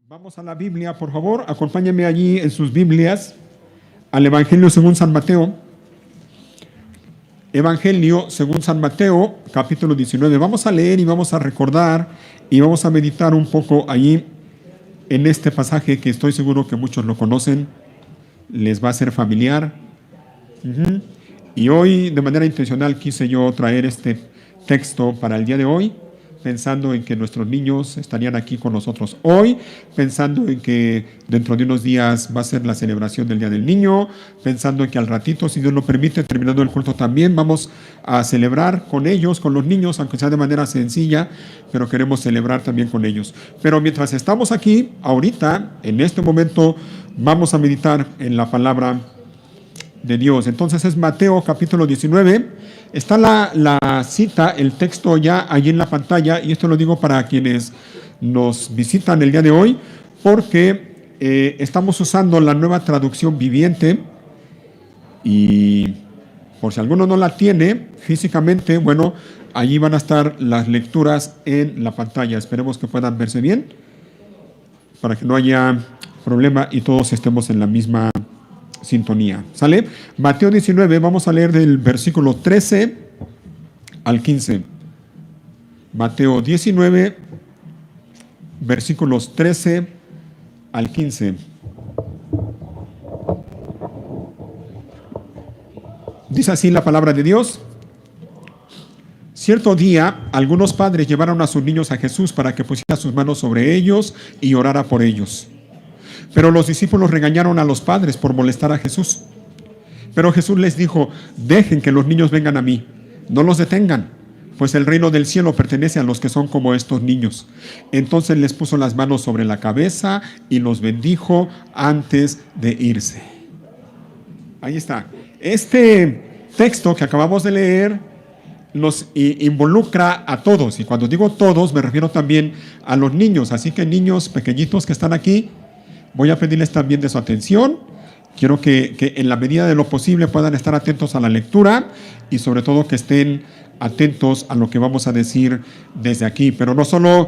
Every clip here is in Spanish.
Vamos a la Biblia, por favor, acompáñenme allí en sus Biblias al Evangelio según San Mateo. Evangelio según San Mateo, capítulo 19. Vamos a leer y vamos a recordar y vamos a meditar un poco allí en este pasaje que estoy seguro que muchos lo conocen, les va a ser familiar. Y hoy, de manera intencional, quise yo traer este texto para el día de hoy, pensando en que nuestros niños estarían aquí con nosotros hoy, pensando en que dentro de unos días va a ser la celebración del Día del Niño, pensando en que al ratito, si Dios lo permite, terminando el culto también, vamos a celebrar con ellos, con los niños, aunque sea de manera sencilla, pero queremos celebrar también con ellos. Pero mientras estamos aquí, ahorita, en este momento, vamos a meditar en la palabra de Dios. Entonces es Mateo capítulo 19. Está la cita, el texto ya allí en la pantalla, y esto lo digo para quienes nos visitan el día de hoy, porque estamos usando la nueva traducción viviente, y por si alguno no la tiene físicamente, bueno, allí van a estar las lecturas en la pantalla. Esperemos que puedan verse bien, para que no haya problema y todos estemos en la misma sintonía. ¿Sale? Mateo 19, vamos a leer del versículo 13 al 15. Mateo 19, versículos 13 al 15. Dice así la palabra de Dios. Cierto día, algunos padres llevaron a sus niños a Jesús para que pusiera sus manos sobre ellos y orara por ellos. Pero los discípulos regañaron a los padres por molestar a Jesús. Pero Jesús les dijo: dejen que los niños vengan a mí, no los detengan, pues el reino del cielo pertenece a los que son como estos niños. Entonces les puso las manos sobre la cabeza y los bendijo antes de irse. Ahí está. Este texto que acabamos de leer nos involucra a todos, y cuando digo todos me refiero también a los niños. Así que niños pequeñitos que están aquí, voy a pedirles también de su atención. Quiero que en la medida de lo posible puedan estar atentos a la lectura y sobre todo que estén atentos a lo que vamos a decir desde aquí. Pero no solo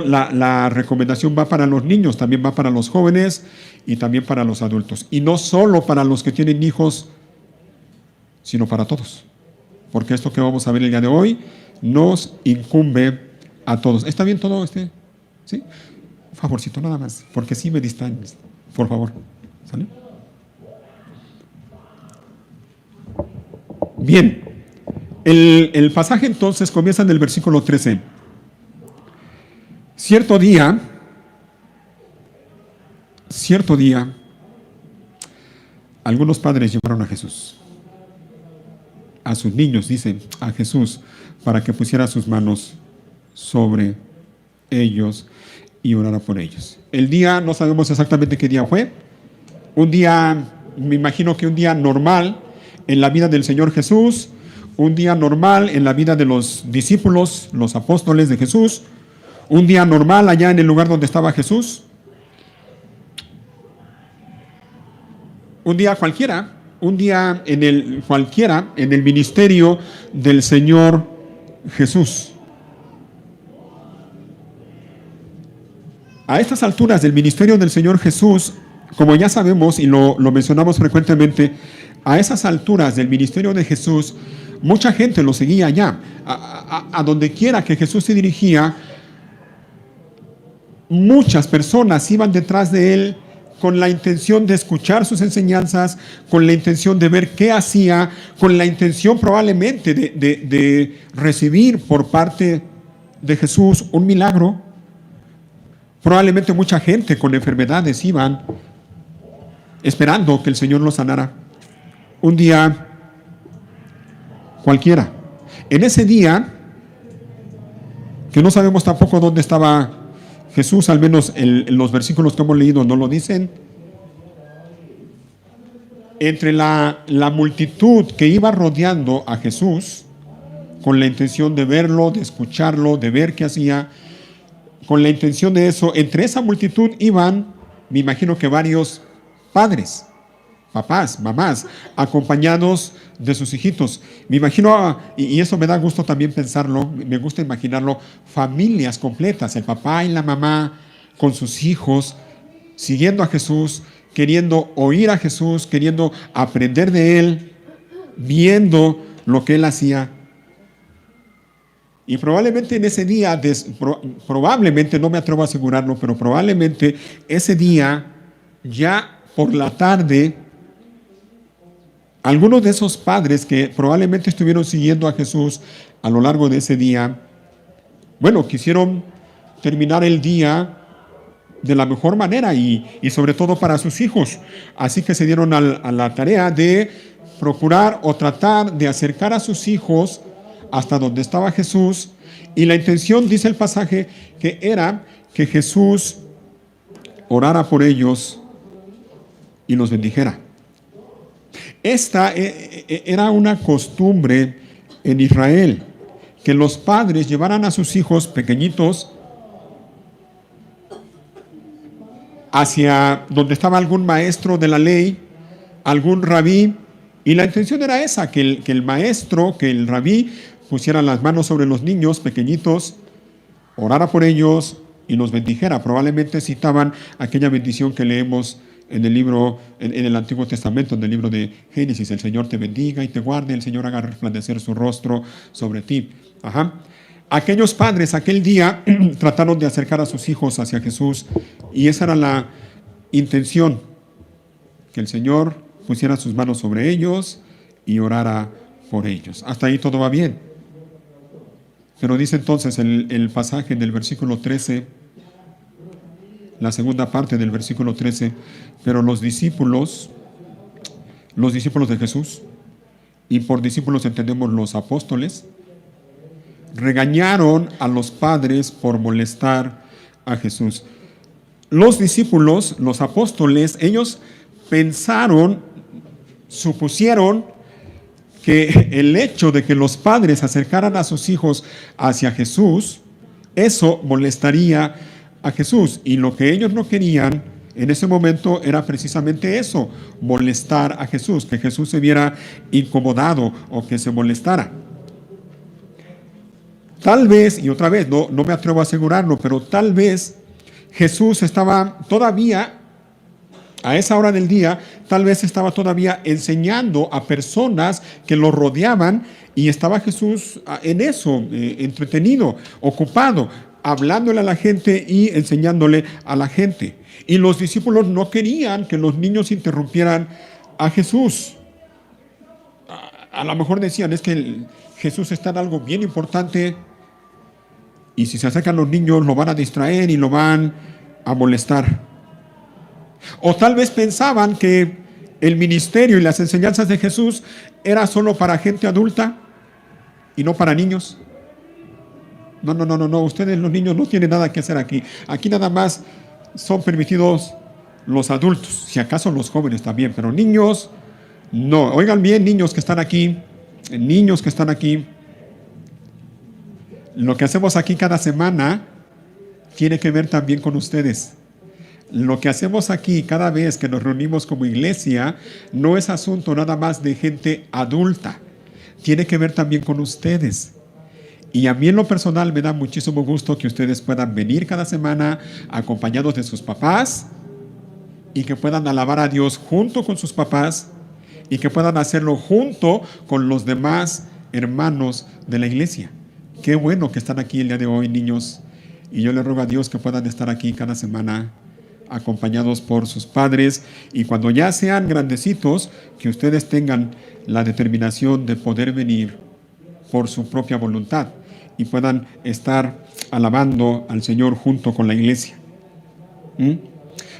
la recomendación va para los niños, también va para los jóvenes y también para los adultos. Y no solo para los que tienen hijos, sino para todos. Porque esto que vamos a ver el día de hoy nos incumbe a todos. ¿Está bien todo? ¿Sí? Un favorcito nada más, porque sí me distraen, por favor. ¿Sale? Bien, el pasaje entonces comienza en el versículo 13. Cierto día, algunos padres llevaron a Jesús, a sus niños, dice, a Jesús, para que pusiera sus manos sobre ellos y orara por ellos. El día, no sabemos exactamente qué día fue. Un día, me imagino que un día normal en la vida del Señor Jesús, un día normal en la vida de los discípulos, los apóstoles de Jesús, un día normal allá en el lugar donde estaba Jesús, un día cualquiera, un día en el ministerio del Señor Jesús. A estas alturas del ministerio del Señor Jesús, como ya sabemos y lo mencionamos frecuentemente, a esas alturas del ministerio de Jesús, mucha gente lo seguía allá. A donde quiera que Jesús se dirigía, muchas personas iban detrás de él con la intención de escuchar sus enseñanzas, con la intención de ver qué hacía, con la intención probablemente de recibir por parte de Jesús un milagro. Probablemente mucha gente con enfermedades iban esperando que el Señor los sanara. Un día cualquiera. En ese día, que no sabemos tampoco dónde estaba Jesús, al menos en los versículos que hemos leído no lo dicen, entre la multitud que iba rodeando a Jesús, con la intención de verlo, de escucharlo, de ver qué hacía, con la intención de eso, entre esa multitud iban, me imagino que varios padres, papás, mamás, acompañados de sus hijitos. Me imagino, y eso me da gusto también pensarlo, me gusta imaginarlo, familias completas, el papá y la mamá con sus hijos, siguiendo a Jesús, queriendo oír a Jesús, queriendo aprender de Él, viendo lo que Él hacía. Y probablemente en ese día, probablemente, no me atrevo a asegurarlo, pero probablemente ese día, ya por la tarde, algunos de esos padres que probablemente estuvieron siguiendo a Jesús a lo largo de ese día, bueno, quisieron terminar el día de la mejor manera y sobre todo para sus hijos. Así que se dieron a la tarea de procurar o tratar de acercar a sus hijos hasta donde estaba Jesús. Y la intención, dice el pasaje, que era que Jesús orara por ellos y los bendijera. Esta era una costumbre en Israel, que los padres llevaran a sus hijos pequeñitos hacia donde estaba algún maestro de la ley, algún rabí, y la intención era esa, que el maestro, que el rabí pusiera las manos sobre los niños pequeñitos, orara por ellos y los bendijera. Probablemente citaban aquella bendición que leemos en el libro, en el Antiguo Testamento, en el libro de Génesis: el Señor te bendiga y te guarde, el Señor haga resplandecer su rostro sobre ti. Ajá. Aquellos padres aquel día trataron de acercar a sus hijos hacia Jesús, y esa era la intención, que el Señor pusiera sus manos sobre ellos y orara por ellos. Hasta ahí todo va bien. Pero dice entonces el pasaje del versículo 13, la segunda parte del versículo 13, pero los discípulos de Jesús, y por discípulos entendemos los apóstoles, regañaron a los padres por molestar a Jesús. Los discípulos, los apóstoles, ellos pensaron, supusieron que el hecho de que los padres acercaran a sus hijos hacia Jesús, eso molestaría a Jesús. Y lo que ellos no querían en ese momento era precisamente eso, molestar a Jesús, que Jesús se viera incomodado o que se molestara. Tal vez, y otra vez, no me atrevo a asegurarlo, pero tal vez Jesús estaba todavía, a esa hora del día, tal vez estaba todavía enseñando a personas que lo rodeaban, y estaba Jesús en eso, entretenido, ocupado, hablándole a la gente y enseñándole a la gente. Y los discípulos no querían que los niños interrumpieran a Jesús. A lo mejor decían, es que Jesús está en algo bien importante, y si se acercan los niños lo van a distraer y lo van a molestar. O tal vez pensaban que el ministerio y las enseñanzas de Jesús era solo para gente adulta y no para niños. No, ustedes los niños no tienen nada que hacer aquí. Aquí nada más son permitidos los adultos, si acaso los jóvenes también, pero niños no. Oigan bien, niños que están aquí, lo que hacemos aquí cada semana tiene que ver también con ustedes. Lo que hacemos aquí cada vez que nos reunimos como iglesia no es asunto nada más de gente adulta, tiene que ver también con ustedes. Y a mí en lo personal me da muchísimo gusto que ustedes puedan venir cada semana acompañados de sus papás, y que puedan alabar a Dios junto con sus papás, y que puedan hacerlo junto con los demás hermanos de la iglesia. Qué bueno que están aquí el día de hoy, niños, y yo les ruego a Dios que puedan estar aquí cada semana acompañados por sus padres, y cuando ya sean grandecitos, que ustedes tengan la determinación de poder venir por su propia voluntad y puedan estar alabando al Señor junto con la iglesia.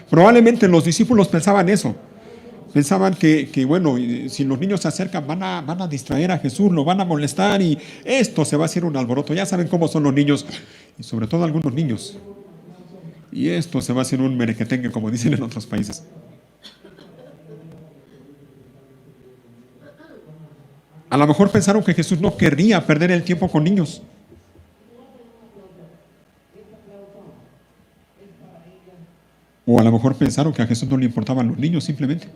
Probablemente los discípulos pensaban eso. Pensaban que bueno, si los niños se acercan van a distraer a Jesús, lo van a molestar, y esto se va a hacer un alboroto. Ya saben cómo son los niños, y sobre todo algunos niños. Y esto se va a hacer un merequetengue, como dicen en otros países. A lo mejor pensaron que Jesús no querría perder el tiempo con niños. O a lo mejor pensaron que a Jesús no le importaban los niños simplemente.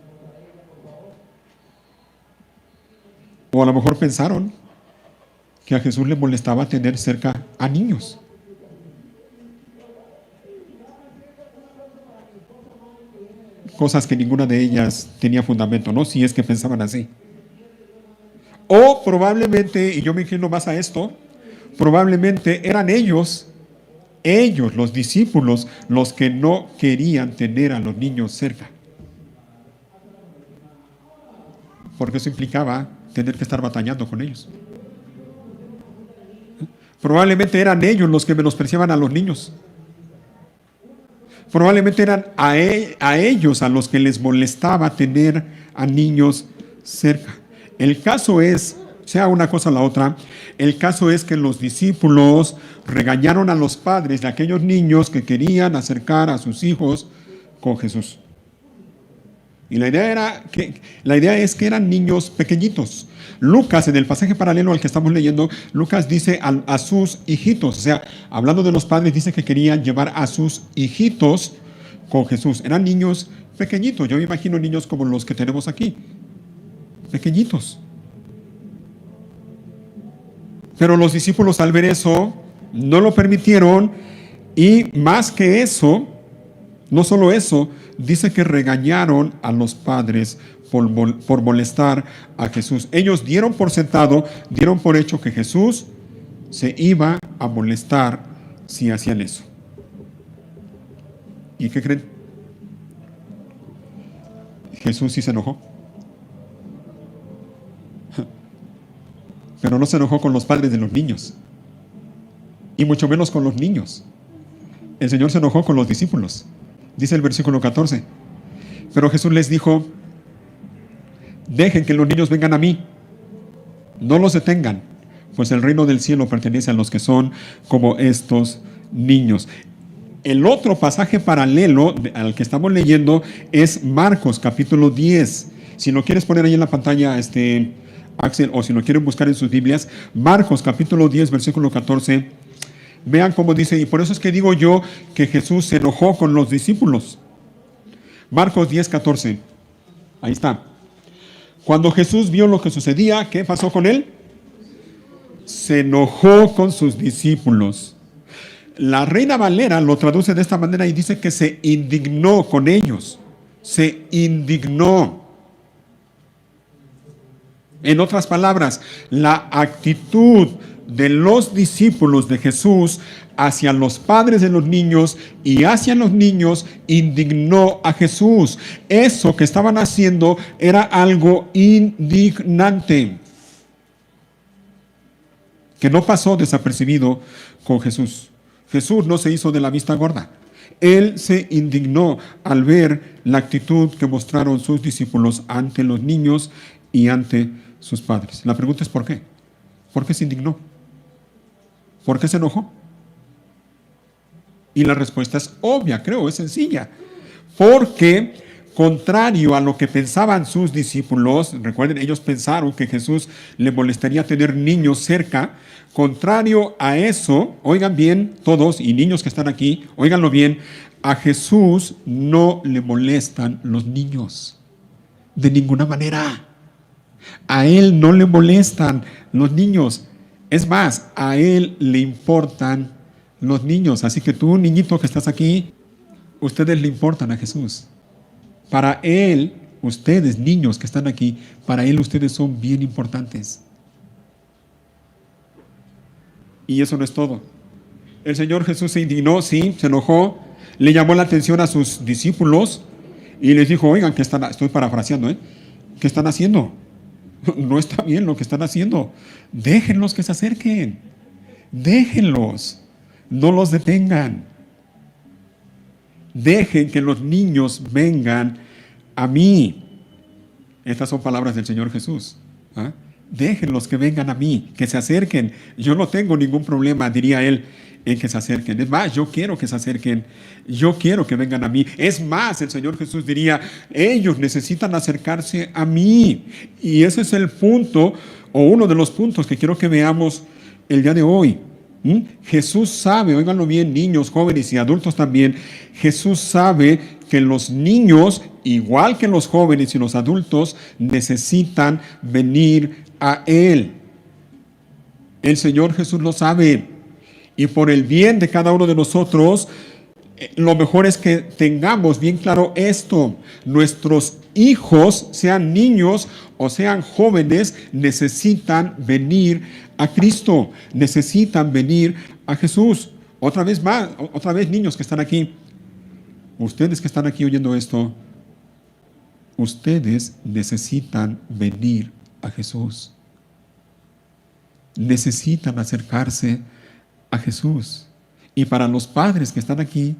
O a lo mejor pensaron que a Jesús le molestaba tener cerca a niños. cosas que ninguna de ellas tenía fundamento, ¿no? Si es que pensaban así. O probablemente, y yo me inclino más a esto, probablemente eran ellos, los discípulos, los que no querían tener a los niños cerca. Porque eso implicaba tener que estar batallando con ellos. Probablemente eran ellos los que menospreciaban a los niños. Probablemente eran a ellos a los que les molestaba tener a niños cerca. El caso es, sea una cosa o la otra, el caso es que los discípulos regañaron a los padres de aquellos niños que querían acercar a sus hijos con Jesús. Y la idea es que eran niños pequeñitos. Lucas, en el pasaje paralelo al que estamos leyendo, Lucas dice a sus hijitos, o sea, hablando de los padres, dice que querían llevar a sus hijitos con Jesús. Eran niños pequeñitos. Yo me imagino niños como los que tenemos aquí, pequeñitos. Pero los discípulos, al ver eso, no lo permitieron, y más que eso, no solo eso, dice que regañaron a los padres por molestar a Jesús. Ellos dieron por sentado, dieron por hecho que Jesús se iba a molestar si hacían eso. ¿Y qué creen? Jesús sí se enojó. Pero no se enojó con los padres de los niños, y mucho menos con los niños. El Señor se enojó con los discípulos. Dice el versículo 14. Pero Jesús les dijo: dejen que los niños vengan a mí, no los detengan, pues el reino del cielo pertenece a los que son como estos niños. El otro pasaje paralelo al que estamos leyendo es Marcos capítulo 10. Si lo quieres poner ahí en la pantalla, Axel, o si lo quieren buscar en sus Biblias, Marcos capítulo 10, versículo 14. Vean cómo dice, y por eso es que digo yo que Jesús se enojó con los discípulos. Marcos 10, 14. Ahí está. Cuando Jesús vio lo que sucedía, ¿qué pasó con él? Se enojó con sus discípulos. La Reina Valera lo traduce de esta manera y dice que se indignó con ellos. Se indignó. En otras palabras, la actitud de los discípulos de Jesús hacia los padres de los niños y hacia los niños indignó a Jesús. Eso que estaban haciendo era algo indignante, que no pasó desapercibido con Jesús. Jesús no se hizo de la vista gorda. Él se indignó al ver la actitud que mostraron sus discípulos ante los niños y ante sus padres. La pregunta es ¿por qué? ¿Por qué se indignó? ¿Por qué se enojó? Y la respuesta es obvia, creo, es sencilla. Porque, contrario a lo que pensaban sus discípulos, recuerden, ellos pensaron que Jesús le molestaría tener niños cerca. Contrario a eso, oigan bien todos, y niños que están aquí, oiganlo bien, a Jesús no le molestan los niños. De ninguna manera. A Él no le molestan los niños. Es más, a Él le importan los niños. Así que tú, niñito que estás aquí, ustedes le importan a Jesús. Para Él, ustedes, niños que están aquí, para Él ustedes son bien importantes. Y eso no es todo. El Señor Jesús se indignó, sí, se enojó, le llamó la atención a sus discípulos y les dijo, oigan, ¿qué están? Estoy parafraseando, ¿qué están haciendo? No está bien lo que están haciendo. Déjenlos que se acerquen. Déjenlos. No los detengan. Dejen que los niños vengan a mí. Estas son palabras del Señor Jesús. Déjenlos que vengan a mí, que se acerquen. Yo no tengo ningún problema, diría él, en que se acerquen. Es más, yo quiero que se acerquen. Yo quiero que vengan a mí. Es más, el Señor Jesús diría, ellos necesitan acercarse a mí. Y ese es el punto, o uno de los puntos que quiero que veamos el día de hoy. Jesús sabe, óiganlo bien, niños, jóvenes y adultos también, Jesús sabe que los niños, igual que los jóvenes y los adultos, necesitan venir a Él. El Señor Jesús lo sabe. Y por el bien de cada uno de nosotros, Lo mejor es que tengamos bien claro esto. Nuestros hijos, sean niños o sean jóvenes, necesitan venir a Cristo, necesitan venir a Jesús. Otra vez más, otra vez niños que están aquí, ustedes que están aquí oyendo esto, ustedes necesitan venir a Jesús. Necesitan acercarse a Jesús. Y para los padres que están aquí,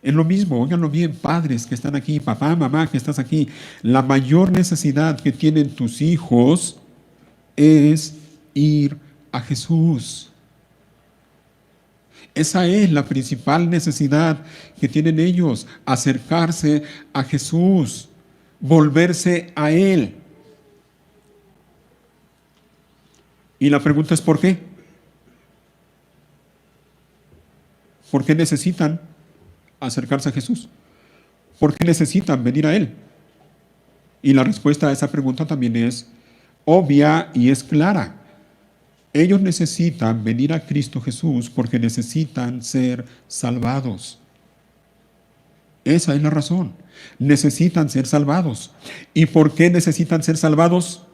es lo mismo, óiganlo bien, padres que están aquí, papá, mamá que estás aquí, la mayor necesidad que tienen tus hijos es ir a Jesús. Esa es la principal necesidad que tienen ellos, acercarse a Jesús, volverse a Él. Y la pregunta es ¿por qué? ¿Por qué necesitan acercarse a Jesús? ¿Por qué necesitan venir a Él? Y la respuesta a esa pregunta también es obvia y es clara. Ellos necesitan venir a Cristo Jesús porque necesitan ser salvados. Esa es la razón. Necesitan ser salvados. ¿Y por qué necesitan ser salvados?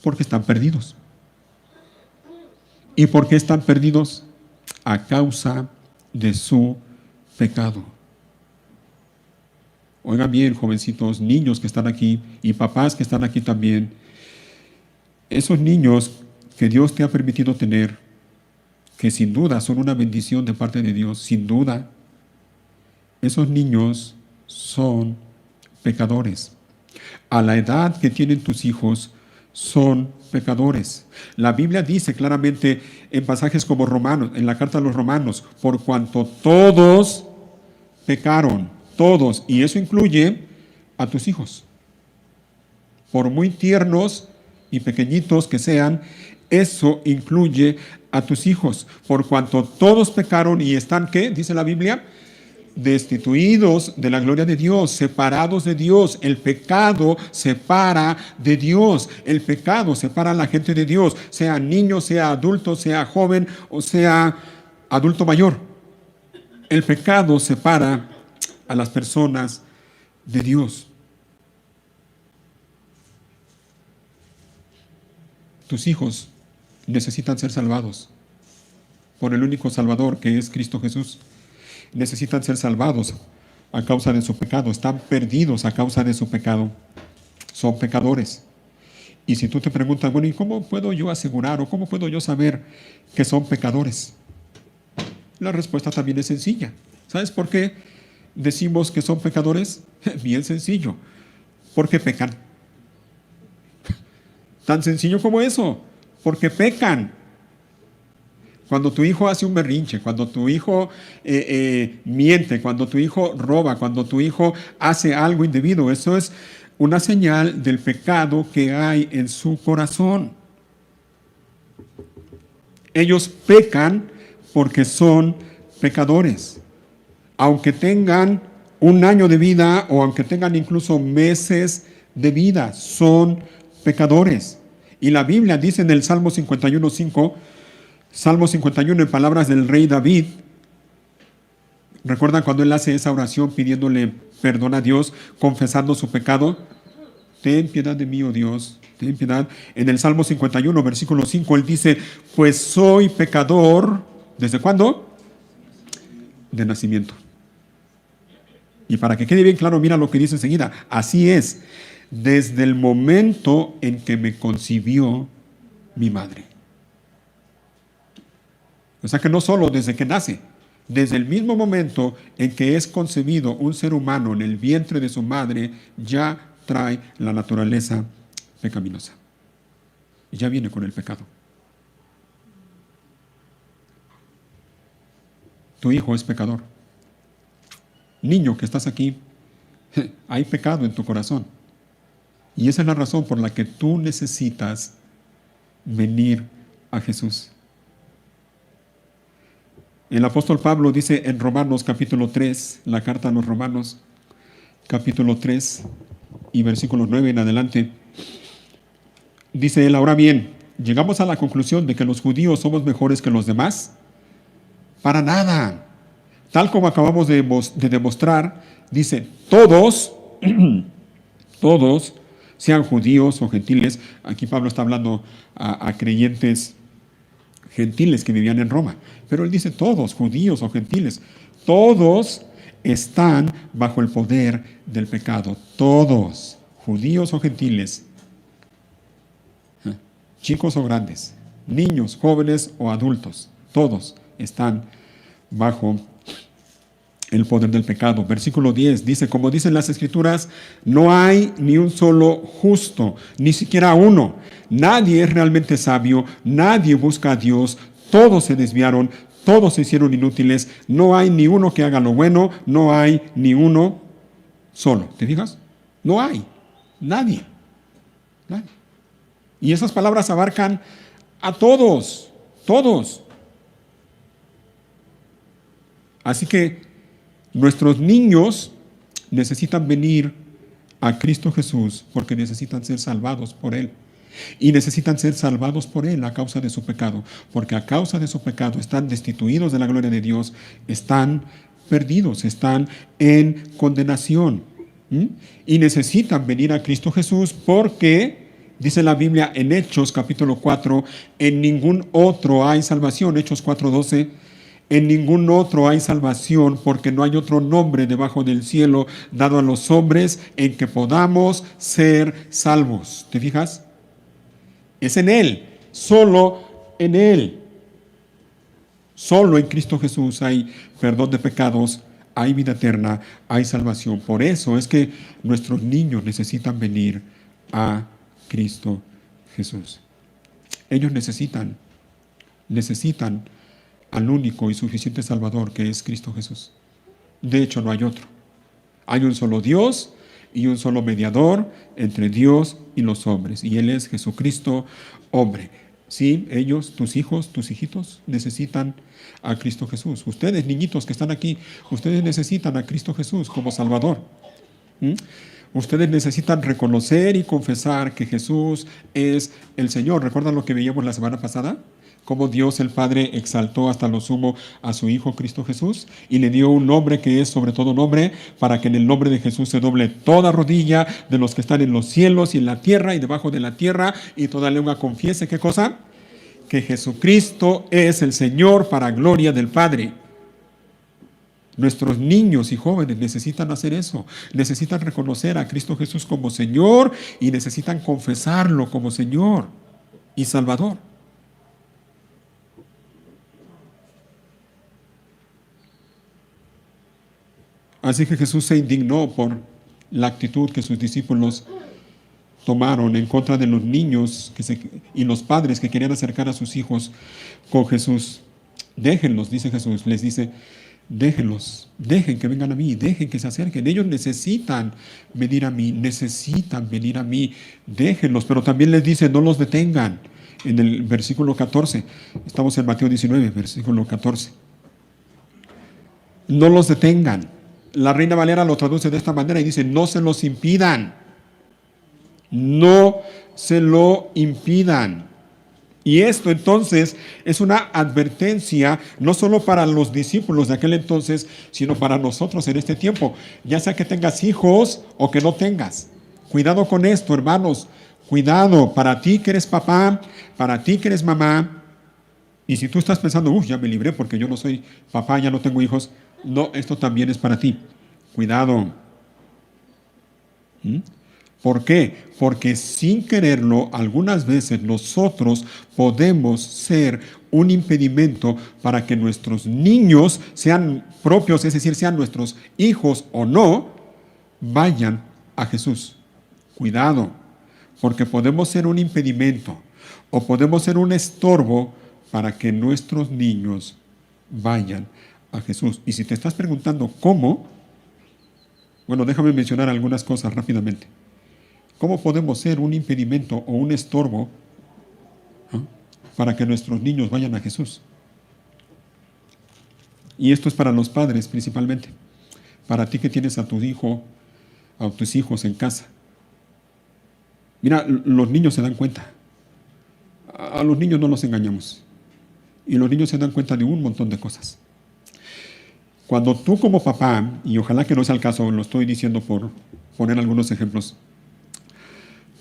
Porque están perdidos. ¿Y por qué están perdidos? A causa de su pecado. Oigan bien, jovencitos, niños que están aquí y papás que están aquí también. Esos niños que Dios te ha permitido tener, que sin duda son una bendición de parte de Dios, sin duda, esos niños son pecadores. A la edad que tienen tus hijos, son pecadores. La Biblia dice claramente en pasajes como Romanos, en la carta a los Romanos, por cuanto todos pecaron, todos, y eso incluye a tus hijos. Por muy tiernos y pequeñitos que sean, eso incluye a tus hijos. Por cuanto todos pecaron y están, ¿qué? Dice la Biblia, destituidos de la gloria de Dios, separados de Dios. El pecado separa de Dios. El pecado separa a la gente de Dios, sea niño, sea adulto, sea joven o sea adulto mayor. El pecado separa a las personas de Dios. Tus hijos necesitan ser salvados por el único Salvador que es Cristo Jesús. Necesitan ser salvados a causa de su pecado. Están perdidos a causa de su pecado. Son pecadores. Y si tú te preguntas, bueno, ¿y cómo puedo yo asegurar o cómo puedo yo saber que son pecadores? La respuesta también es sencilla. ¿Sabes por qué decimos que son pecadores? Bien sencillo. Porque pecan. Tan sencillo como eso. Porque pecan. Cuando tu hijo hace un berrinche, cuando tu hijo miente, cuando tu hijo roba, cuando tu hijo hace algo indebido, eso es una señal del pecado que hay en su corazón. Ellos pecan porque son pecadores. Aunque tengan un año de vida o aunque tengan incluso meses de vida, son pecadores. Y la Biblia dice en el Salmo 51:5, Salmo 51 en palabras del rey David. ¿Recuerdan cuando él hace esa oración pidiéndole perdón a Dios, confesando su pecado? Ten piedad de mí, oh Dios, ten piedad. En el Salmo 51, versículo 5, él dice, pues soy pecador. ¿Desde cuándo? De nacimiento. Y para que quede bien claro, mira lo que dice enseguida. Así es, desde el momento en que me concibió mi madre. O sea que no solo desde que nace, desde el mismo momento en que es concebido un ser humano en el vientre de su madre, ya trae la naturaleza pecaminosa. Y ya viene con el pecado. Tu hijo es pecador. Niño que estás aquí, hay pecado en tu corazón. Y esa es la razón por la que tú necesitas venir a Jesús. El apóstol Pablo dice en Romanos capítulo 3, la carta a los Romanos, capítulo 3 y versículos 9 en adelante, dice él, ahora bien, ¿llegamos a la conclusión de que los judíos somos mejores que los demás? Para nada. Tal como acabamos de demostrar, dice, todos, todos, sean judíos o gentiles. Aquí Pablo está hablando a creyentes gentiles que vivían en Roma. Pero él dice todos, judíos o gentiles, todos están bajo el poder del pecado. Todos, judíos o gentiles, chicos o grandes, niños, jóvenes o adultos, todos están bajo el poder del pecado. Versículo 10 dice, como dicen las Escrituras, no hay ni un solo justo, ni siquiera uno. Nadie es realmente sabio, nadie busca a Dios, todos se desviaron, todos se hicieron inútiles, no hay ni uno que haga lo bueno, no hay ni uno solo. ¿Te fijas? No hay, nadie, nadie. Y esas palabras abarcan a todos, todos. Así que nuestros niños necesitan venir a Cristo Jesús porque necesitan ser salvados por Él. Y necesitan ser salvados por Él a causa de su pecado. Porque a causa de su pecado están destituidos de la gloria de Dios, están perdidos, están en condenación. Y necesitan venir a Cristo Jesús porque, dice la Biblia en Hechos capítulo 4, en ningún otro hay salvación. Hechos 4:12. En ningún otro hay salvación, porque no hay otro nombre debajo del cielo dado a los hombres en que podamos ser salvos. ¿Te fijas? Es en Él, solo en Él. Solo en Cristo Jesús hay perdón de pecados, hay vida eterna, hay salvación. Por eso es que nuestros niños necesitan venir a Cristo Jesús. Ellos necesitan al único y suficiente Salvador que es Cristo Jesús. De hecho, no hay otro. Hay un solo Dios y un solo mediador entre Dios y los hombres, y Él es Jesucristo, hombre. Sí, ellos, tus hijos, tus hijitos, necesitan a Cristo Jesús. Ustedes, niñitos que están aquí, ustedes necesitan a Cristo Jesús como Salvador. Ustedes necesitan reconocer y confesar que Jesús es el Señor. ¿Recuerdan lo que veíamos la semana pasada? Cómo Dios el Padre exaltó hasta lo sumo a su Hijo Cristo Jesús y le dio un nombre que es sobre todo nombre, para que en el nombre de Jesús se doble toda rodilla de los que están en los cielos y en la tierra y debajo de la tierra, y toda lengua confiese, ¿qué cosa? Que Jesucristo es el Señor, para gloria del Padre. Nuestros niños y jóvenes necesitan hacer eso, necesitan reconocer a Cristo Jesús como Señor y necesitan confesarlo como Señor y Salvador. Así que Jesús se indignó por la actitud que sus discípulos tomaron en contra de los niños y los padres que querían acercar a sus hijos con Jesús. Déjenlos, dice Jesús, les dice, déjenlos, dejen que vengan a mí, dejen que se acerquen. Ellos necesitan venir a mí, déjenlos, pero también les dice, no los detengan. En el versículo 14, estamos en Mateo 19, versículo 14. No los detengan. La Reina Valera lo traduce de esta manera y dice, no se los impidan. No se lo impidan. Y esto entonces es una advertencia no solo para los discípulos de aquel entonces, sino para nosotros en este tiempo. Ya sea que tengas hijos o que no tengas. Cuidado con esto, hermanos. Cuidado, para ti que eres papá, para ti que eres mamá. Y si tú estás pensando, ya me libré porque yo no soy papá, ya no tengo hijos. No, esto también es para ti. Cuidado. ¿Por qué? Porque sin quererlo, algunas veces nosotros podemos ser un impedimento para que nuestros niños, sean propios, es decir, sean nuestros hijos o no, vayan a Jesús. Cuidado, porque podemos ser un impedimento o podemos ser un estorbo para que nuestros niños vayan a Jesús. Y si te estás preguntando cómo, bueno, déjame mencionar algunas cosas rápidamente. ¿Cómo podemos ser un impedimento o un estorbo para que nuestros niños vayan a Jesús? Y esto es para los padres principalmente. Para ti que tienes a tu hijo, a tus hijos en casa. Mira, los niños se dan cuenta. A los niños no los engañamos. Y los niños se dan cuenta de un montón de cosas. Cuando tú como papá, y ojalá que no sea el caso, lo estoy diciendo por poner algunos ejemplos,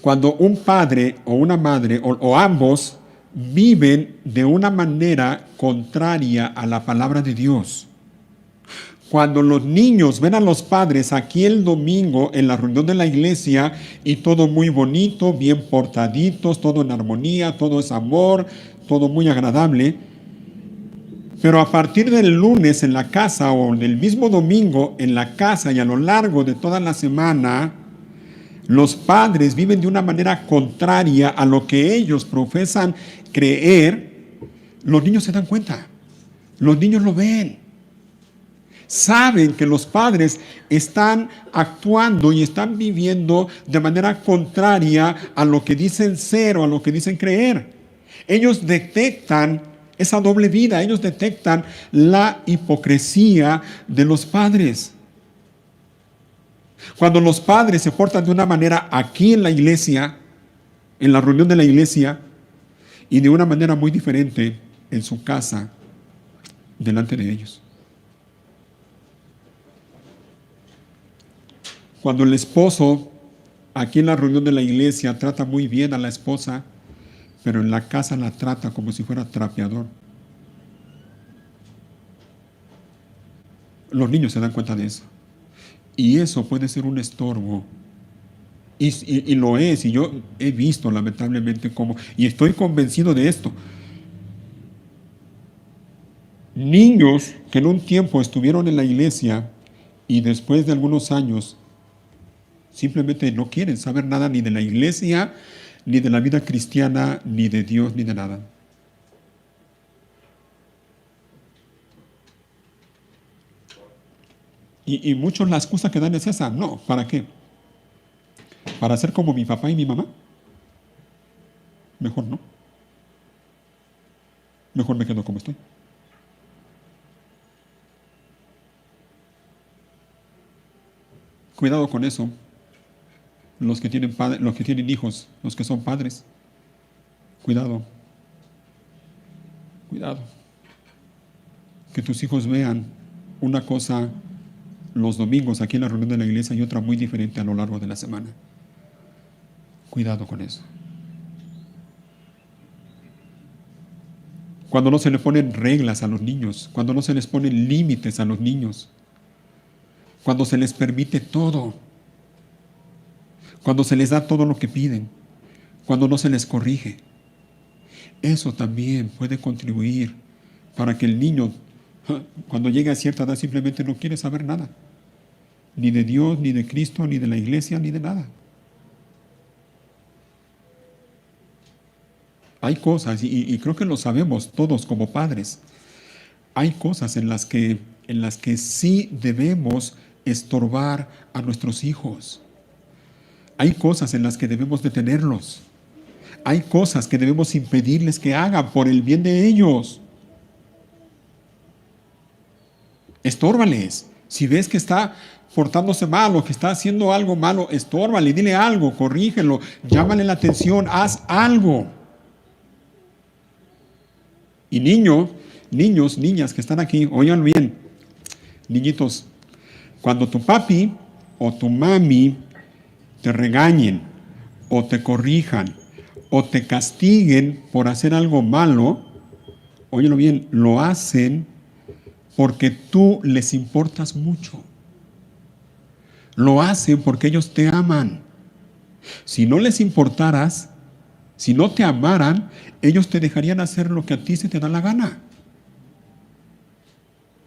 cuando un padre o una madre o ambos viven de una manera contraria a la palabra de Dios, cuando los niños ven a los padres aquí el domingo en la reunión de la iglesia y todo muy bonito, bien portaditos, todo en armonía, todo es amor, todo muy agradable, pero a partir del lunes en la casa o del mismo domingo en la casa y a lo largo de toda la semana, los padres viven de una manera contraria a lo que ellos profesan creer, los niños se dan cuenta, los niños lo ven. Saben que los padres están actuando y están viviendo de manera contraria a lo que dicen ser o a lo que dicen creer. Ellos detectan esa doble vida, ellos detectan la hipocresía de los padres. Cuando los padres se portan de una manera aquí en la iglesia, en la reunión de la iglesia, y de una manera muy diferente en su casa, delante de ellos. Cuando el esposo, aquí en la reunión de la iglesia, trata muy bien a la esposa, pero en la casa la trata como si fuera trapeador. Los niños se dan cuenta de eso. Y eso puede ser un estorbo. Y lo es, y yo he visto lamentablemente cómo, y estoy convencido de esto. Niños que en un tiempo estuvieron en la iglesia y después de algunos años simplemente no quieren saber nada ni de la iglesia, ni de la vida cristiana, ni de Dios, ni de nada. Y muchos la excusa que dan es esa. No, ¿para qué? ¿Para ser como mi papá y mi mamá? Mejor no. Mejor me quedo como estoy. Cuidado con eso. Los que tienen los que tienen hijos, los que son padres. Cuidado. Cuidado. Que tus hijos vean una cosa los domingos aquí en la reunión de la iglesia y otra muy diferente a lo largo de la semana. Cuidado con eso. Cuando no se le ponen reglas a los niños, cuando no se les ponen límites a los niños, cuando se les permite todo, cuando se les da todo lo que piden, cuando no se les corrige. Eso también puede contribuir para que el niño, cuando llegue a cierta edad, simplemente no quiere saber nada. Ni de Dios, ni de Cristo, ni de la iglesia, ni de nada. Hay cosas, y creo que lo sabemos todos como padres, hay cosas en las que sí debemos estorbar a nuestros hijos. Hay cosas en las que debemos detenerlos. Hay cosas que debemos impedirles que hagan por el bien de ellos. Estórbales. Si ves que está portándose mal o que está haciendo algo malo, estórbale, dile algo, corrígelo, llámale la atención, haz algo. Y niños, niñas que están aquí, oigan bien, niñitos, cuando tu papi o tu mami te regañen o te corrijan o te castiguen por hacer algo malo, óyelo bien, lo hacen porque tú les importas mucho. Lo hacen porque ellos te aman. Si no les importaras, si no te amaran, ellos te dejarían hacer lo que a ti se te da la gana.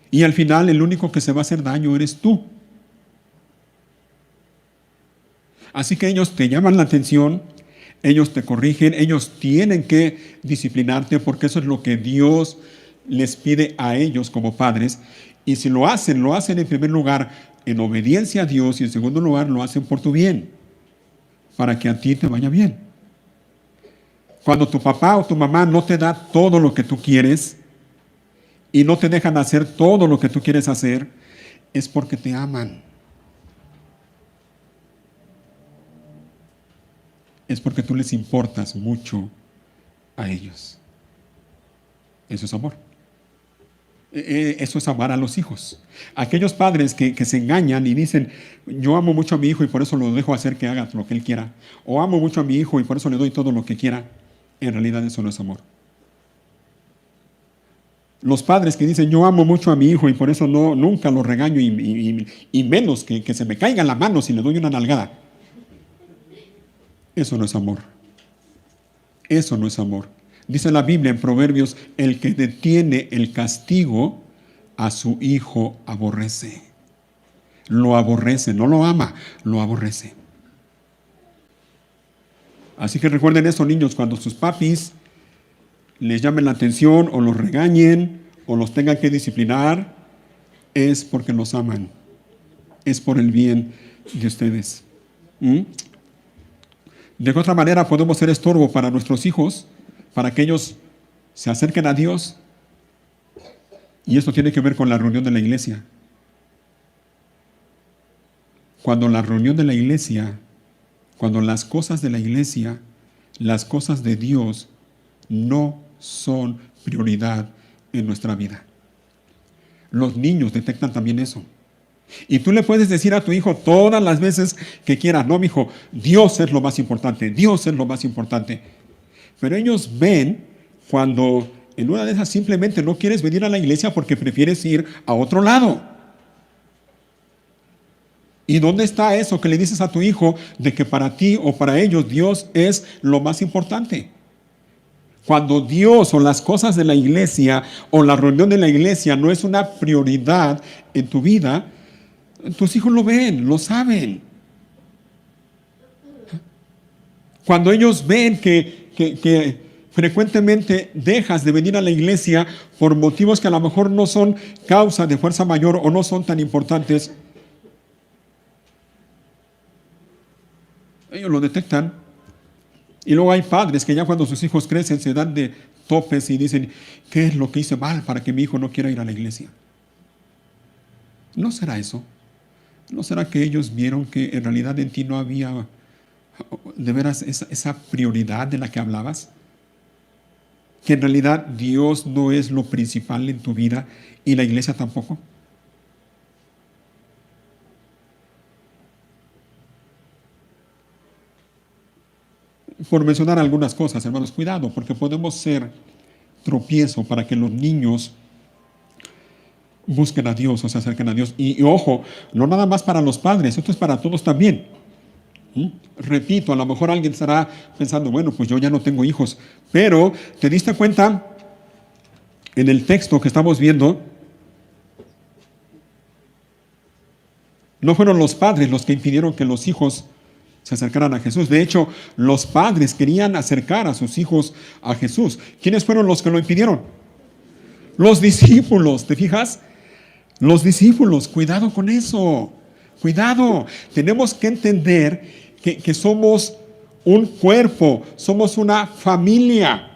Y al final el único que se va a hacer daño eres tú. Así que ellos te llaman la atención, ellos te corrigen, ellos tienen que disciplinarte porque eso es lo que Dios les pide a ellos como padres. Y si lo hacen en primer lugar en obediencia a Dios y en segundo lugar lo hacen por tu bien, para que a ti te vaya bien. Cuando tu papá o tu mamá no te da todo lo que tú quieres y no te dejan hacer todo lo que tú quieres hacer, es porque te aman. Es porque tú les importas mucho a ellos. Eso es amor. Eso es amar a los hijos. Aquellos padres que se engañan y dicen, yo amo mucho a mi hijo y por eso lo dejo hacer que haga lo que él quiera. O amo mucho a mi hijo y por eso le doy todo lo que quiera. En realidad eso no es amor. Los padres que dicen, yo amo mucho a mi hijo y por eso nunca lo regaño y menos que se me caiga la mano si le doy una nalgada. Eso no es amor. Eso no es amor. Dice la Biblia en Proverbios, el que detiene el castigo a su hijo aborrece. Lo aborrece, no lo ama, lo aborrece. Así que recuerden esto, niños, cuando sus papis les llamen la atención o los regañen o los tengan que disciplinar, es porque los aman. Es por el bien de ustedes. De otra manera podemos ser estorbo para nuestros hijos, para que ellos se acerquen a Dios. Y esto tiene que ver con la reunión de la iglesia. Cuando la reunión de la iglesia, cuando las cosas de la iglesia, las cosas de Dios no son prioridad en nuestra vida. Los niños detectan también eso. Y tú le puedes decir a tu hijo todas las veces que quieras, no, mi hijo, Dios es lo más importante, Dios es lo más importante. Pero ellos ven cuando en una de esas simplemente no quieres venir a la iglesia porque prefieres ir a otro lado. ¿Y dónde está eso que le dices a tu hijo de que para ti o para ellos Dios es lo más importante? Cuando Dios o las cosas de la iglesia o la reunión de la iglesia no es una prioridad en tu vida, tus hijos lo ven, lo saben. Cuando ellos ven que frecuentemente dejas de venir a la iglesia por motivos que a lo mejor no son causa de fuerza mayor o no son tan importantes, ellos lo detectan. Y luego hay padres que ya cuando sus hijos crecen se dan de topes y dicen, ¿qué es lo que hice mal para que mi hijo no quiera ir a la iglesia? ¿No será eso? ¿No será que ellos vieron que en realidad en ti no había de veras esa prioridad de la que hablabas? Que en realidad Dios no es lo principal en tu vida y la iglesia tampoco. Por mencionar algunas cosas, hermanos, cuidado, porque podemos ser tropiezo para que los niños busquen a Dios o se acerquen a Dios. Y ojo, no nada más para los padres, esto es para todos también. Repito, a lo mejor alguien estará pensando, bueno, pues yo ya no tengo hijos, pero ¿te diste cuenta en el texto que estamos viendo? No fueron los padres los que impidieron que los hijos se acercaran a Jesús. De hecho, los padres querían acercar a sus hijos a Jesús. ¿Quiénes fueron los que lo impidieron? Los discípulos, ¿te fijas? Los discípulos, cuidado con eso. Cuidado. Tenemos que entender que somos un cuerpo, somos una familia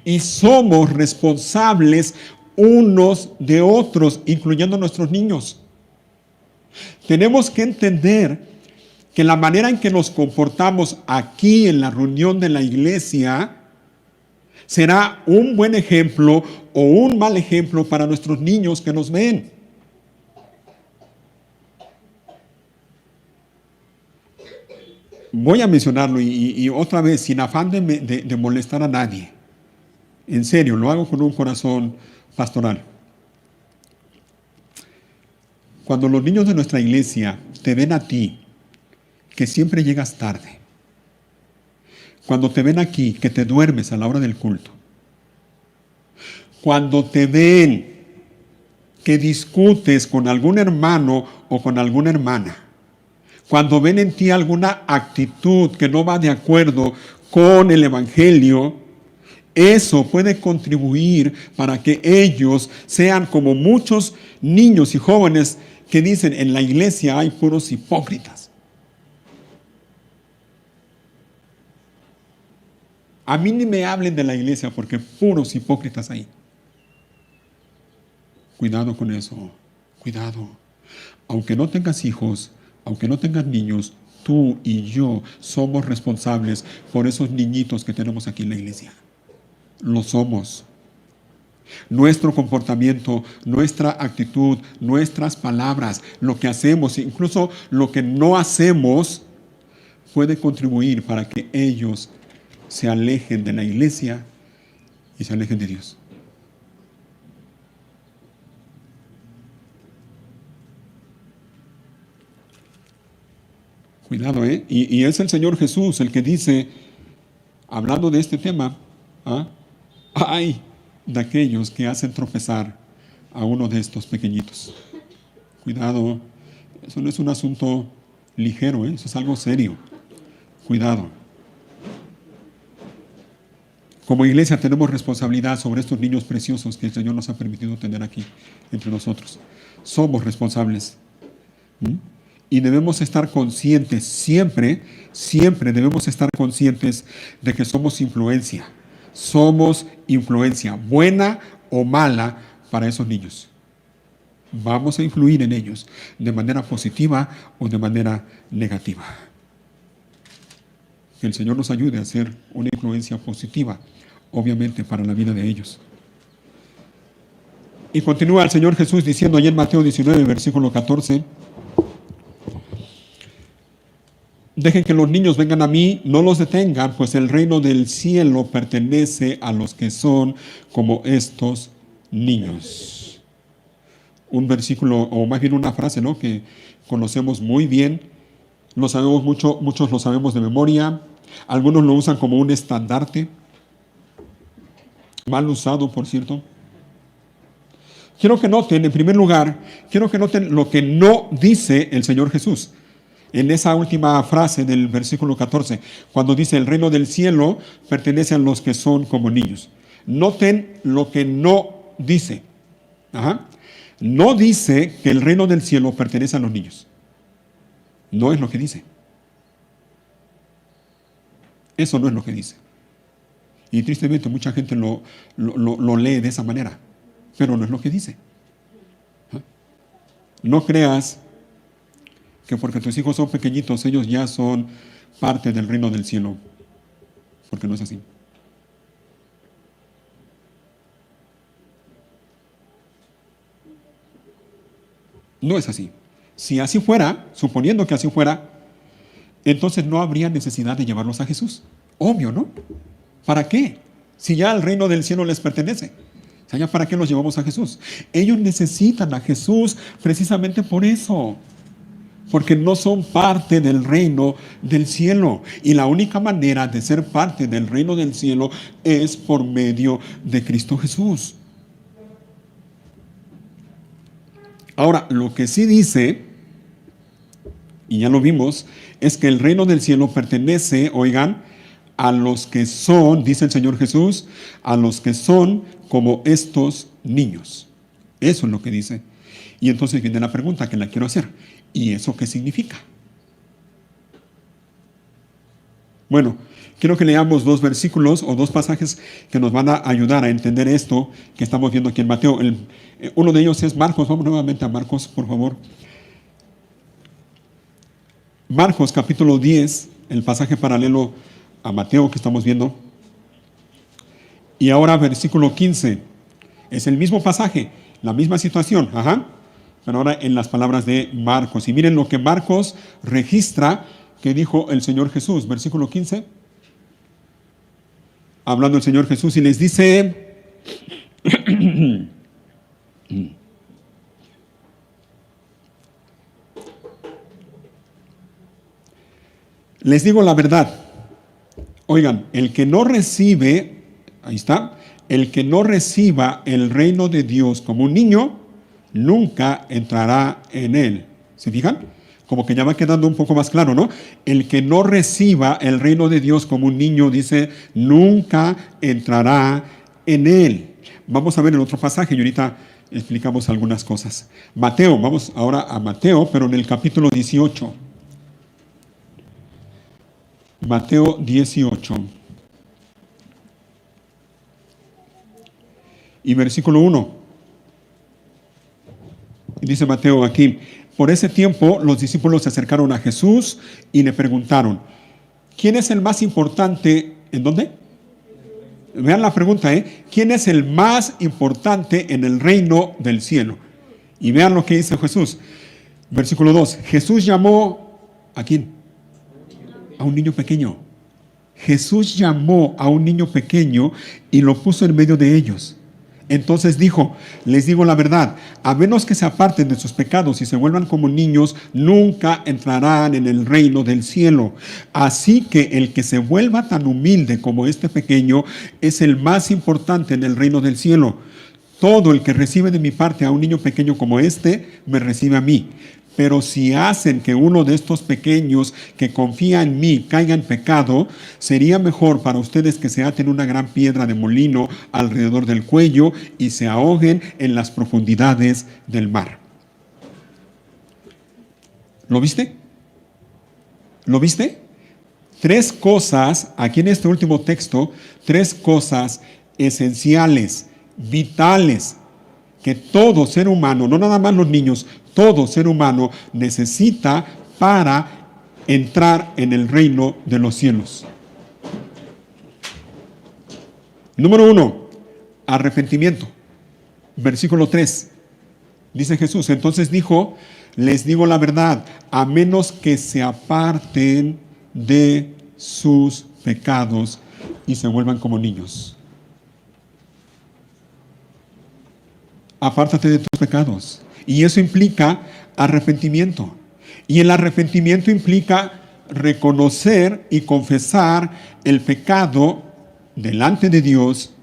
y somos responsables unos de otros, incluyendo nuestros niños. Tenemos que entender que la manera en que nos comportamos aquí en la reunión de la iglesia será un buen ejemplo o un mal ejemplo para nuestros niños que nos ven. Voy a mencionarlo y otra vez, sin afán de molestar a nadie. En serio, lo hago con un corazón pastoral. Cuando los niños de nuestra iglesia te ven a ti, que siempre llegas tarde, cuando te ven aquí, que te duermes a la hora del culto, cuando te ven que discutes con algún hermano o con alguna hermana, cuando ven en ti alguna actitud que no va de acuerdo con el Evangelio, eso puede contribuir para que ellos sean como muchos niños y jóvenes que dicen, en la iglesia hay puros hipócritas. A mí ni me hablen de la iglesia porque puros hipócritas hay. Cuidado con eso, cuidado. Aunque no tengas hijos, aunque no tengas niños, tú y yo somos responsables por esos niñitos que tenemos aquí en la iglesia. Lo somos. Nuestro comportamiento, nuestra actitud, nuestras palabras, lo que hacemos, incluso lo que no hacemos, puede contribuir para que ellos se alejen de la iglesia y se alejen de Dios. Cuidado, ¿eh? Y es el Señor Jesús el que dice, hablando de este tema, ay de aquellos que hacen tropezar a uno de estos pequeñitos. Cuidado, eso no es un asunto ligero, eso es algo serio. Cuidado. Como iglesia tenemos responsabilidad sobre estos niños preciosos que el Señor nos ha permitido tener aquí entre nosotros. Somos responsables. Y debemos estar conscientes, siempre debemos estar conscientes de que somos influencia. Somos influencia, buena o mala, para esos niños. Vamos a influir en ellos de manera positiva o de manera negativa. Que el Señor nos ayude a ser una influencia positiva, obviamente, para la vida de ellos. Y continúa el Señor Jesús diciendo allí en Mateo 19, versículo 14, dejen que los niños vengan a mí, no los detengan, pues el reino del cielo pertenece a los que son como estos niños. Un versículo, o más bien una frase, ¿no?, que conocemos muy bien, lo sabemos mucho, muchos lo sabemos de memoria, algunos lo usan como un estandarte, mal usado, por cierto. Quiero que noten, en primer lugar, lo que no dice el Señor Jesús. En esa última frase del versículo 14, cuando dice el reino del cielo pertenece a los que son como niños. Noten lo que no dice. No dice que el reino del cielo pertenece a los niños. No es lo que dice. Eso no es lo que dice. Y tristemente mucha gente lo lee de esa manera, pero no es lo que dice. No creas que porque tus hijos son pequeñitos, ellos ya son parte del reino del cielo, porque no es así. No es así. Si así fuera, suponiendo que así fuera, entonces no habría necesidad de llevarlos a Jesús. Obvio, ¿no? ¿Para qué? Si ya el reino del cielo les pertenece. O sea, ¿ya para qué los llevamos a Jesús? Ellos necesitan a Jesús precisamente por eso. Porque no son parte del reino del cielo. Y la única manera de ser parte del reino del cielo es por medio de Cristo Jesús. Ahora, lo que sí dice, y ya lo vimos, es que el reino del cielo pertenece, oigan, a los que son, dice el Señor Jesús, a los que son como estos niños. Eso es lo que dice. Y entonces viene la pregunta que la quiero hacer. ¿Y eso qué significa? Bueno, quiero que leamos dos versículos o dos pasajes que nos van a ayudar a entender esto que estamos viendo aquí en Mateo. Uno de ellos es Marcos. Vamos nuevamente a Marcos, por favor. Marcos capítulo 10, el pasaje paralelo a Mateo que estamos viendo. Y ahora versículo 15. Es el mismo pasaje, la misma situación. Pero ahora en las palabras de Marcos. Y miren lo que Marcos registra que dijo el Señor Jesús. Versículo 15. Hablando el Señor Jesús y les dice... Les digo la verdad. Oigan, el que no recibe, ahí está, el que no reciba el reino de Dios como un niño, nunca entrará en él. ¿Se fijan? Como que ya va quedando un poco más claro, ¿no? El que no reciba el reino de Dios como un niño, dice, nunca entrará en él. Vamos a ver el otro pasaje y ahorita explicamos algunas cosas. Mateo, vamos ahora a Mateo, pero en el capítulo 18. Mateo 18. Y versículo 1. Y dice Mateo aquí, por ese tiempo los discípulos se acercaron a Jesús y le preguntaron, ¿quién es el más importante? ¿En dónde? Vean la pregunta, ¿eh? ¿Quién es el más importante en el reino del cielo? Y vean lo que dice Jesús. Versículo 2. Jesús llamó, ¿a quién? A un niño pequeño. Jesús llamó a un niño pequeño y lo puso en medio de ellos. Entonces dijo, les digo la verdad, a menos que se aparten de sus pecados y se vuelvan como niños, nunca entrarán en el reino del cielo. Así que el que se vuelva tan humilde como este pequeño es el más importante en el reino del cielo. Todo el que recibe de mi parte a un niño pequeño como este, me recibe a mí. Pero si hacen que uno de estos pequeños que confía en mí caiga en pecado, sería mejor para ustedes que se aten una gran piedra de molino alrededor del cuello y se ahoguen en las profundidades del mar. ¿Lo viste? ¿Lo viste? Tres cosas, aquí en este último texto, tres cosas esenciales, vitales, que todo ser humano, no nada más los niños, todo ser humano necesita para entrar en el reino de los cielos. Número 1, arrepentimiento. Versículo 3. Dice Jesús, entonces dijo, les digo la verdad, a menos que se aparten de sus pecados y se vuelvan como niños. Apártate de tus pecados. Y eso implica arrepentimiento. Y el arrepentimiento implica reconocer y confesar el pecado delante de Dios,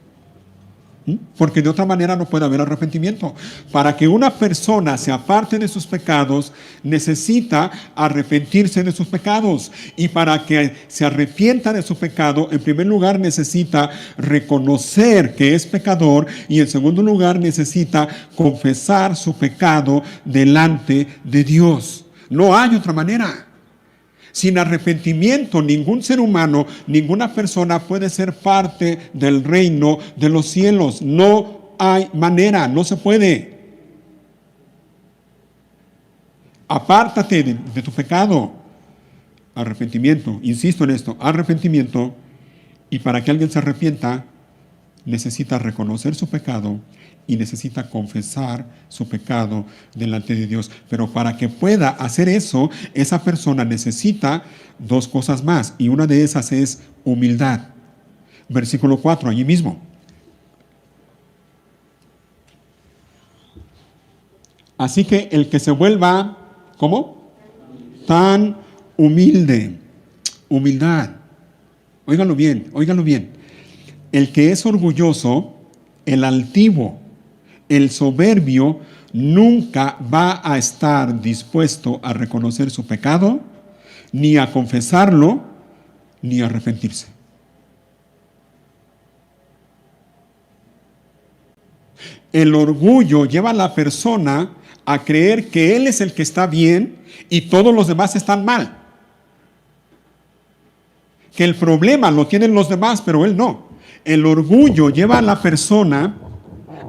porque de otra manera no puede haber arrepentimiento. Para que una persona se aparte de sus pecados, necesita arrepentirse de sus pecados. Y para que se arrepienta de su pecado, en primer lugar necesita reconocer que es pecador y en segundo lugar necesita confesar su pecado delante de Dios. No hay otra manera. Sin arrepentimiento, ningún ser humano, ninguna persona puede ser parte del reino de los cielos. No hay manera, no se puede. Apártate de tu pecado. Arrepentimiento, insisto en esto, arrepentimiento. Y para que alguien se arrepienta, necesita reconocer su pecado y necesita confesar su pecado delante de Dios. Pero para que pueda hacer eso, esa persona necesita dos cosas más, y una de esas es humildad. Versículo 4, allí mismo. Así que el que se vuelva, ¿cómo? Tan humilde. Humildad. Óiganlo bien, óiganlo bien. El que es orgulloso, el altivo, el soberbio, nunca va a estar dispuesto a reconocer su pecado, ni a confesarlo, ni a arrepentirse. El orgullo lleva a la persona a creer que él es el que está bien y todos los demás están mal. Que el problema lo tienen los demás, pero él no. El orgullo lleva a la persona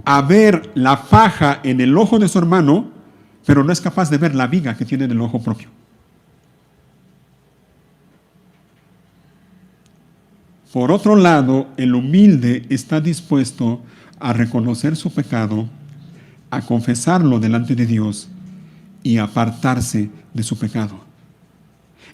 a ver la faja en el ojo de su hermano, pero no es capaz de ver la viga que tiene en el ojo propio. Por otro lado, el humilde está dispuesto a reconocer su pecado, a confesarlo delante de Dios y a apartarse de su pecado.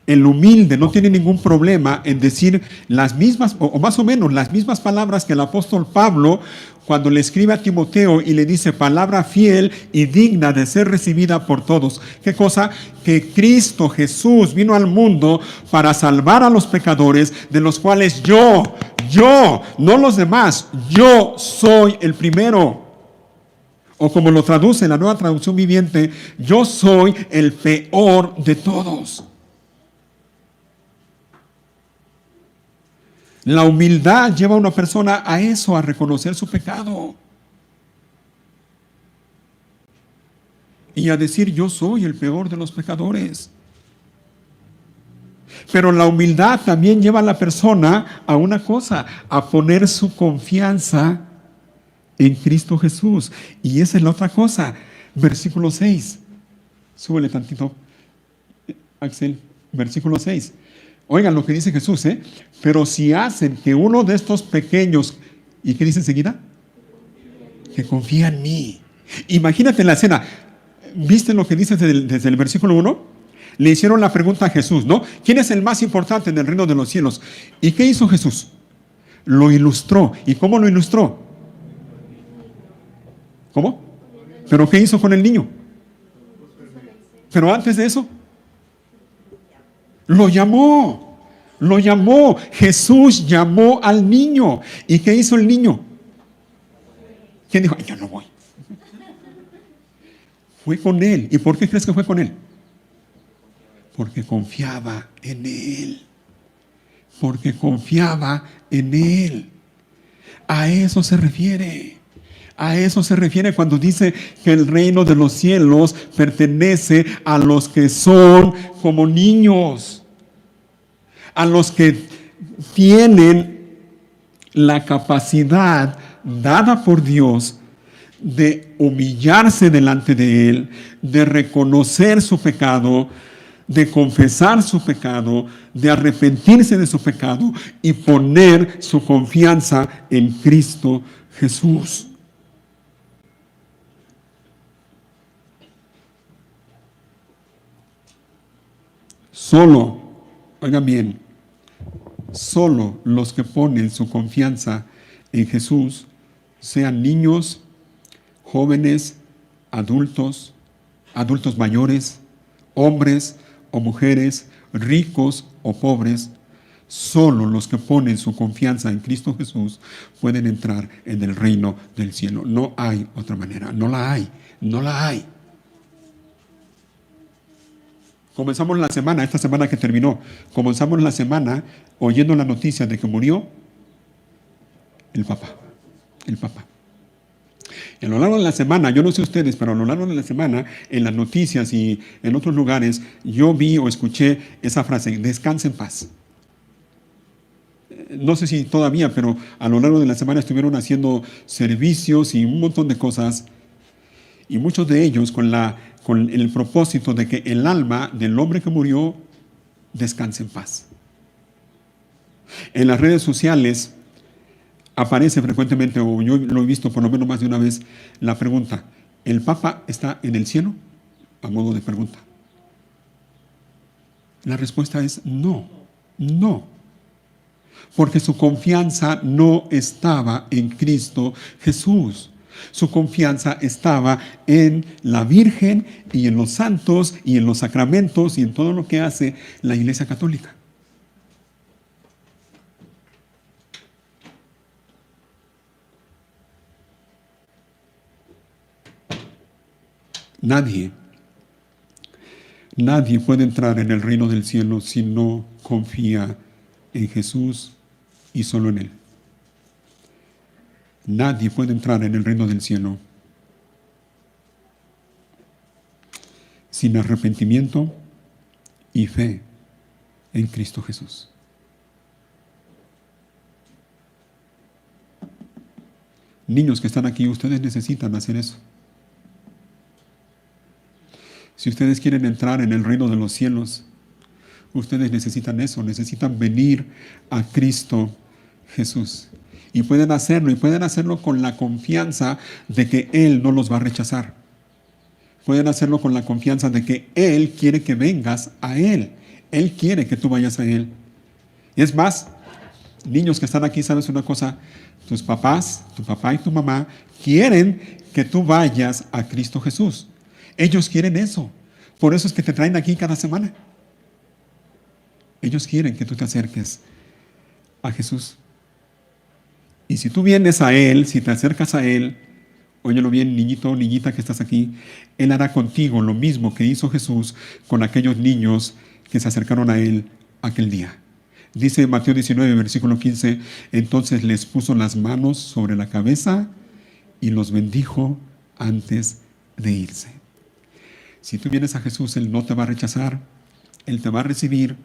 El humilde no tiene ningún problema en decir las mismas, o más o menos las mismas palabras que el apóstol Pablo cuando le escribe a Timoteo y le dice palabra fiel y digna de ser recibida por todos. ¿Qué cosa? Que Cristo Jesús vino al mundo para salvar a los pecadores, de los cuales yo, no los demás, yo soy el primero. O como lo traduce la Nueva Traducción Viviente, yo soy el peor de todos. La humildad lleva a una persona a eso, a reconocer su pecado. Y a decir, yo soy el peor de los pecadores. Pero la humildad también lleva a la persona a una cosa, a poner su confianza en Cristo Jesús. Y esa es la otra cosa. Versículo 6. Súbele tantito, Axel. Versículo 6. Oigan lo que dice Jesús, Pero si hacen que uno de estos pequeños ¿Y qué dice enseguida? Que confía en mí. Imagínate la escena. ¿Viste lo que dice desde el versículo 1? Le hicieron la pregunta a Jesús, ¿no? ¿Quién es el más importante en el reino de los cielos? ¿Y qué hizo Jesús? Lo ilustró. ¿Y cómo lo ilustró? ¿Cómo? ¿Pero qué hizo con el niño? Pero antes de eso, lo llamó. Lo llamó. Jesús llamó al niño. ¿Y qué hizo el niño? ¿Quién dijo? Yo no voy. Fue con él. ¿Y por qué crees que fue con él? Porque confiaba en él. Porque confiaba en él. A eso se refiere. A eso se refiere cuando dice que el reino de los cielos pertenece a los que son como niños. A los que tienen la capacidad dada por Dios de humillarse delante de Él, de reconocer su pecado, de confesar su pecado, de arrepentirse de su pecado y poner su confianza en Cristo Jesús. Solo, oigan bien, solo los que ponen su confianza en Jesús, sean niños, jóvenes, adultos, adultos mayores, hombres o mujeres, ricos o pobres, solo los que ponen su confianza en Cristo Jesús pueden entrar en el reino del cielo. No hay otra manera, no la hay, no la hay. Comenzamos la semana, esta semana que terminó, comenzamos la semana oyendo la noticia de que murió el Papa. El Papa. A lo largo de la semana, yo no sé ustedes, pero a lo largo de la semana, en las noticias y en otros lugares, yo vi o escuché esa frase, descansa en paz. No sé si todavía, pero a lo largo de la semana estuvieron haciendo servicios y un montón de cosas, y muchos de ellos con el propósito de que el alma del hombre que murió descanse en paz. En las redes sociales aparece frecuentemente, o yo lo he visto por lo menos más de una vez, la pregunta, ¿el Papa está en el cielo? A modo de pregunta. La respuesta es no, no. Porque su confianza no estaba en Cristo Jesús. Su confianza estaba en la Virgen y en los santos y en los sacramentos y en todo lo que hace la Iglesia Católica. Nadie puede entrar en el reino del cielo si no confía en Jesús y solo en Él. Nadie puede entrar en el reino del cielo sin arrepentimiento y fe en Cristo Jesús. Niños que están aquí, ustedes necesitan hacer eso. Si ustedes quieren entrar en el reino de los cielos, ustedes necesitan eso, necesitan venir a Cristo Jesús. Y pueden hacerlo con la confianza de que Él no los va a rechazar. Pueden hacerlo con la confianza de que Él quiere que vengas a Él. Él quiere que tú vayas a Él. Es más, niños que están aquí, ¿sabes una cosa? Tus papás, tu papá y tu mamá quieren que tú vayas a Cristo Jesús. Ellos quieren eso. Por eso es que te traen aquí cada semana. Ellos quieren que tú te acerques a Jesús. Y si tú vienes a Él, si te acercas a Él, óyelo bien, niñito, niñita que estás aquí, Él hará contigo lo mismo que hizo Jesús con aquellos niños que se acercaron a Él aquel día. Dice Mateo 19, versículo 15, entonces les puso las manos sobre la cabeza y los bendijo antes de irse. Si tú vienes a Jesús, Él no te va a rechazar, Él te va a recibir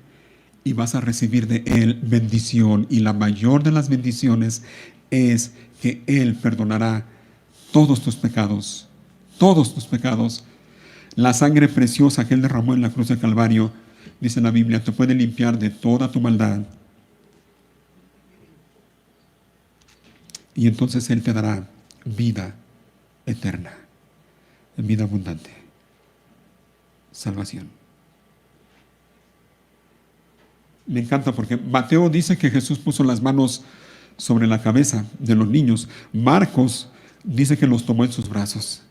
y vas a recibir de Él bendición. Y la mayor de las bendiciones es que Él perdonará todos tus pecados, todos tus pecados. La sangre preciosa que Él derramó en la cruz del Calvario, dice la Biblia, te puede limpiar de toda tu maldad. y entonces Él te dará vida eterna, vida abundante, salvación. Me encanta porque Mateo dice que Jesús puso las manos sobre la cabeza de los niños. Marcos dice que los tomó en sus brazos.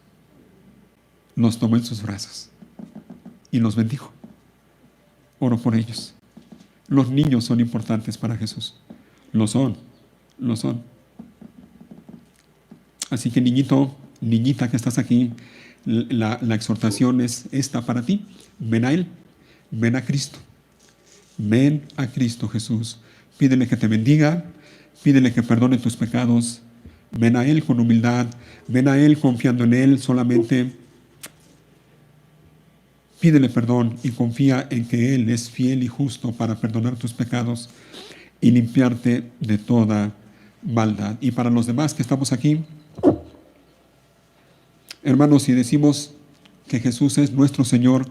Los tomó en sus brazos y los bendijo. Oro por ellos. Los niños son importantes para Jesús. Lo son, lo son. Así que niñito, niñita que estás aquí, la exhortación es esta para ti. Ven a Él, ven a Cristo. Ven a Cristo Jesús. Pídele que te bendiga, pídele que perdone tus pecados. Ven a Él con humildad, ven a Él confiando en Él solamente. Pídele perdón y confía en que Él es fiel y justo para perdonar tus pecados y limpiarte de toda maldad. Y para los demás que estamos aquí, hermanos, si decimos que Jesús es nuestro Señor,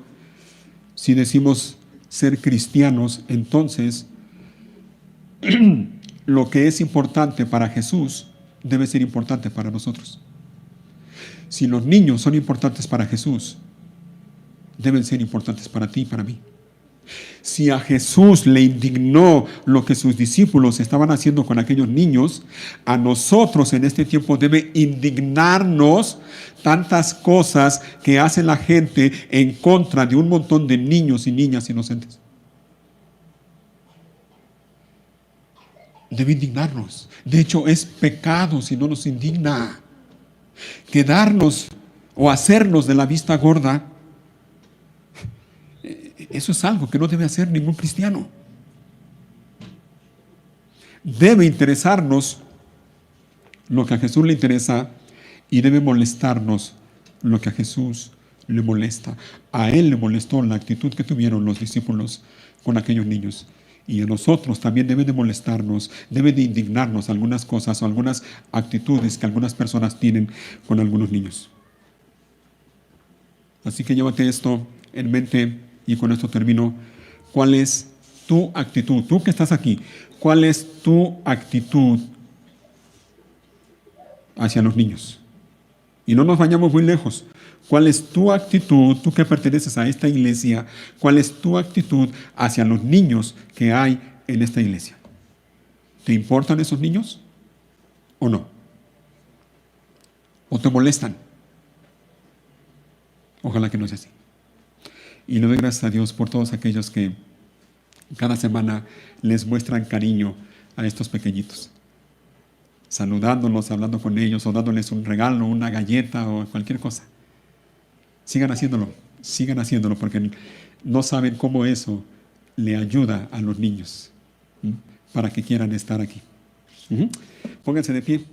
si decimos ser cristianos, entonces lo que es importante para Jesús debe ser importante para nosotros. Si los niños son importantes para Jesús, deben ser importantes para ti y para mí. Si a Jesús le indignó lo que sus discípulos estaban haciendo con aquellos niños, a nosotros en este tiempo debe indignarnos tantas cosas que hace la gente en contra de un montón de niños y niñas inocentes. Debe indignarnos. De hecho, es pecado si no nos indigna. Quedarnos o hacernos de la vista gorda, eso es algo que no debe hacer ningún cristiano. Debe interesarnos lo que a Jesús le interesa y debe molestarnos lo que a Jesús le molesta. A Él le molestó la actitud que tuvieron los discípulos con aquellos niños. Y a nosotros también debe de molestarnos, debe de indignarnos algunas cosas o algunas actitudes que algunas personas tienen con algunos niños. Así que llévate esto en mente y con esto termino. ¿Cuál es tu actitud? Tú que estás aquí, ¿cuál es tu actitud hacia los niños? Y no nos vayamos muy lejos. ¿Cuál es tu actitud, tú que perteneces a esta iglesia, cuál es tu actitud hacia los niños que hay en esta iglesia? ¿Te importan esos niños o no? ¿O te molestan? Ojalá que no sea así. Y le doy gracias a Dios por todos aquellos que cada semana les muestran cariño a estos pequeñitos, saludándolos, hablando con ellos o dándoles un regalo, una galleta o cualquier cosa. Sigan haciéndolo porque no saben cómo eso le ayuda a los niños para que quieran estar aquí. Pónganse de pie.